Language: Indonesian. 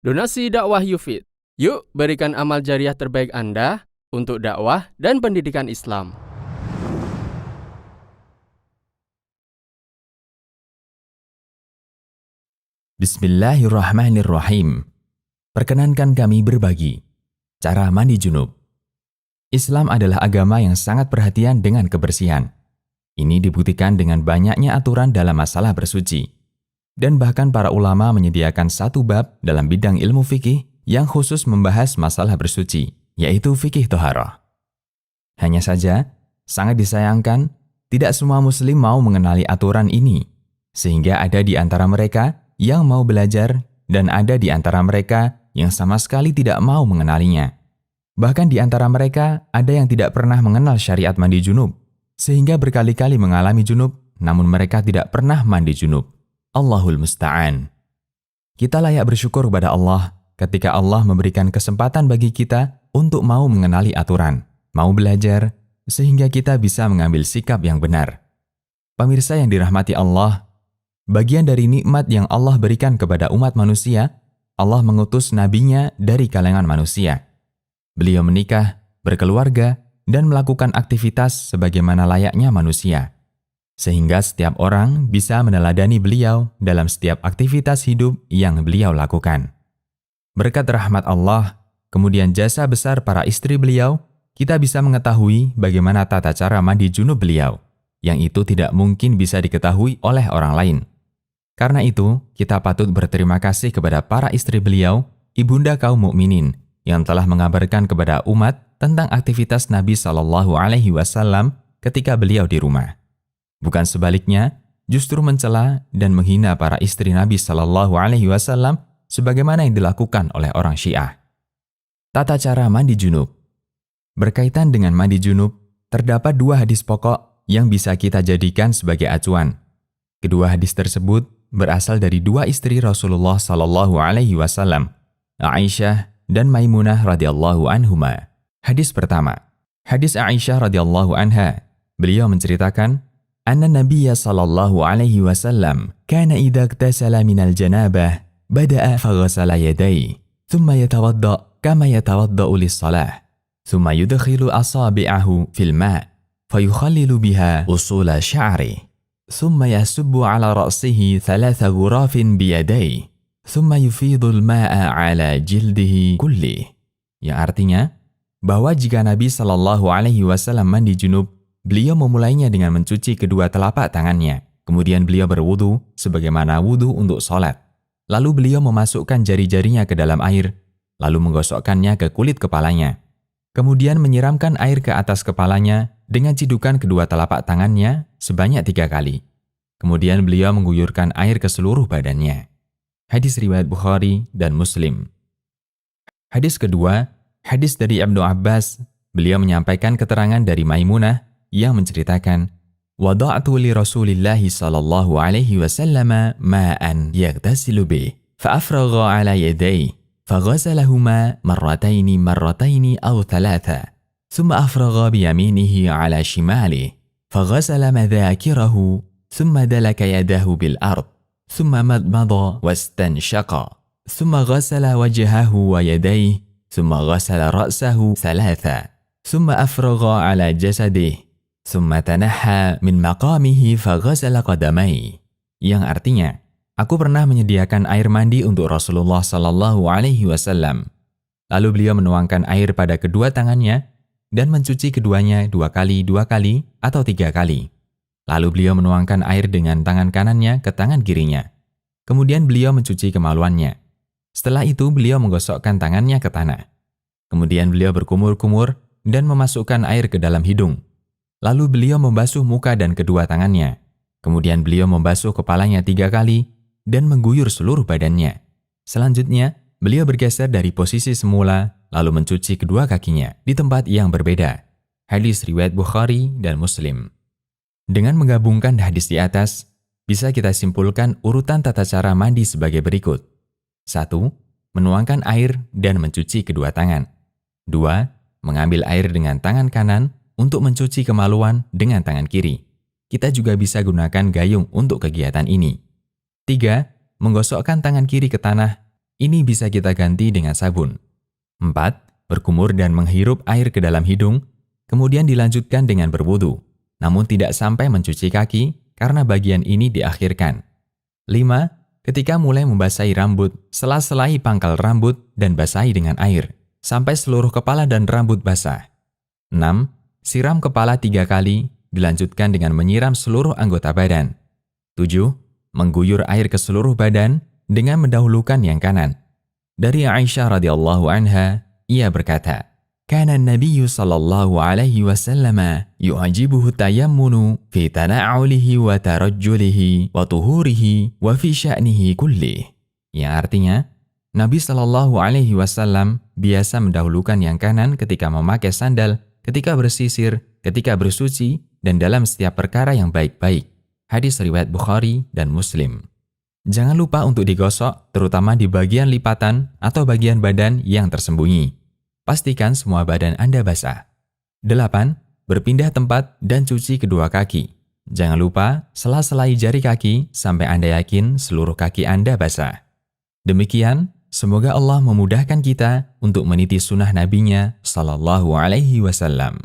Donasi dakwah Yufid. Yuk berikan amal jariah terbaik Anda untuk dakwah dan pendidikan Islam. Bismillahirrahmanirrahim. Perkenankan kami berbagi cara mandi junub. Islam adalah agama yang sangat perhatian dengan kebersihan. Ini dibuktikan dengan banyaknya aturan dalam masalah bersuci. Dan bahkan para ulama menyediakan satu bab dalam bidang ilmu fikih yang khusus membahas masalah bersuci, yaitu fikih toharah. Hanya saja, sangat disayangkan, tidak semua muslim mau mengenali aturan ini, sehingga ada di antara mereka yang mau belajar dan ada di antara mereka yang sama sekali tidak mau mengenalinya. Bahkan di antara mereka ada yang tidak pernah mengenal syariat mandi junub, sehingga berkali-kali mengalami junub, namun mereka tidak pernah mandi junub. Allahul Musta'an. Kita layak bersyukur kepada Allah ketika Allah memberikan kesempatan bagi kita untuk mau mengenali aturan, mau belajar, sehingga kita bisa mengambil sikap yang benar. Pemirsa yang dirahmati Allah, bagian dari nikmat yang Allah berikan kepada umat manusia, Allah mengutus nabinya dari kalangan manusia. Beliau menikah, berkeluarga, dan melakukan aktivitas sebagaimana layaknya manusia. Sehingga setiap orang bisa meneladani beliau dalam setiap aktivitas hidup yang beliau lakukan. Berkat rahmat Allah, kemudian jasa besar para istri beliau, kita bisa mengetahui bagaimana tata cara mandi junub beliau, yang itu tidak mungkin bisa diketahui oleh orang lain. Karena itu, kita patut berterima kasih kepada para istri beliau, ibunda kaum mukminin, yang telah mengabarkan kepada umat tentang aktivitas Nabi SAW ketika beliau di rumah. Bukan sebaliknya, justru mencela dan menghina para istri Nabi SAW sebagaimana yang dilakukan oleh orang Syiah. Tata cara mandi junub. Berkaitan dengan mandi junub, terdapat dua hadis pokok yang bisa kita jadikan sebagai acuan. Kedua hadis tersebut berasal dari dua istri Rasulullah SAW, Aisyah dan Maimunah radhiyallahu anhuma. Hadis pertama, hadis Aisyah radhiyallahu anha. Beliau menceritakan, anna Nabiyya sallallahu alaihi wasallam kana idza iktasala minal janabah bada'a faghasala yadayhi thumma yatawadda kama yatawadda'u lis-shalah thumma yudkhilu asabi'ahu fil ma' fayukhallilu biha usula sya'ri thumma yasubbu ala ra'sihi thalatha ghurafin biyadayhi thumma yufidu al-ma'a ala jildihi kulli, yang artinya bahwa jika Nabi sallallahu alaihi wasallam mandi junub, beliau memulainya dengan mencuci kedua telapak tangannya. Kemudian beliau berwudu sebagaimana wudu untuk sholat. Lalu beliau memasukkan jari-jarinya ke dalam air, lalu menggosokkannya ke kulit kepalanya. Kemudian menyiramkan air ke atas kepalanya dengan cidukan kedua telapak tangannya sebanyak 3 kali. Kemudian beliau mengguyurkan air ke seluruh badannya. Hadis riwayat Bukhari dan Muslim. Hadis kedua, hadis dari Ibnu Abbas. Beliau menyampaikan keterangan dari Maimunah yang menceritakan, wada'tu li Rasulillahi sallallahu alaihi wasallam ma'an yaghtasilu bih fa afragha ala yadayhi fa ghasalahuma marrataini aw thalatha thumma afragha bi yaminihi ala shimalihi fa ghasala madhakirahu thumma dalaka yadahu bil ard thumma madmada wastanshaqa thumma ghasala wajhahu wa yadayhi thumma ghasala ra'sahu thalatha thumma afragha ala jasadihi Summa tanaha min maqamihi faghasala qadamai, yang artinya, aku pernah menyediakan air mandi untuk Rasulullah sallallahu alaihi wasallam. Lalu beliau menuangkan air pada kedua tangannya dan mencuci keduanya 2 kali atau 3 kali. Lalu beliau menuangkan air dengan tangan kanannya ke tangan kirinya. Kemudian beliau mencuci kemaluannya. Setelah itu beliau menggosokkan tangannya ke tanah. Kemudian beliau berkumur-kumur dan memasukkan air ke dalam hidung. Lalu beliau membasuh muka dan kedua tangannya. Kemudian beliau membasuh kepalanya 3 kali dan mengguyur seluruh badannya. Selanjutnya, beliau bergeser dari posisi semula lalu mencuci kedua kakinya di tempat yang berbeda. Hadis riwayat Bukhari dan Muslim. Dengan menggabungkan hadis di atas, bisa kita simpulkan urutan tata cara mandi sebagai berikut. 1. Menuangkan air dan mencuci kedua tangan. 2. Mengambil air dengan tangan kanan untuk mencuci kemaluan dengan tangan kiri. Kita juga bisa gunakan gayung untuk kegiatan ini. 3. Menggosokkan tangan kiri ke tanah. Ini bisa kita ganti dengan sabun. 4. Berkumur dan menghirup air ke dalam hidung, kemudian dilanjutkan dengan berwudu, namun tidak sampai mencuci kaki karena bagian ini diakhirkan. 5. Ketika mulai membasahi rambut, sela-selai pangkal rambut dan basahi dengan air, sampai seluruh kepala dan rambut basah. 6. Siram kepala 3 kali, dilanjutkan dengan menyiram seluruh anggota badan. 7. Mengguyur air ke seluruh badan dengan mendahulukan yang kanan. Dari Aisyah radhiyallahu anha, ia berkata, "Kana an-nabiyyu sallallahu alaihi wasallam yu'jibuhu tayammunu fi tana'ulihi wa tarajjulihi wa tuhurihi wa fi sya'nihi kullih." Yang artinya, Nabi sallallahu alaihi wasallam biasa mendahulukan yang kanan ketika memakai sandal, ketika bersisir, ketika bersuci, dan dalam setiap perkara yang baik-baik. Hadis riwayat Bukhari dan Muslim. Jangan lupa untuk digosok, terutama di bagian lipatan atau bagian badan yang tersembunyi. Pastikan semua badan Anda basah. 8. Berpindah tempat dan cuci kedua kaki. Jangan lupa sela-selai jari kaki sampai Anda yakin seluruh kaki Anda basah. Demikian, semoga Allah memudahkan kita untuk meniti sunnah Nabi-Nya sallallahu alaihi wasallam.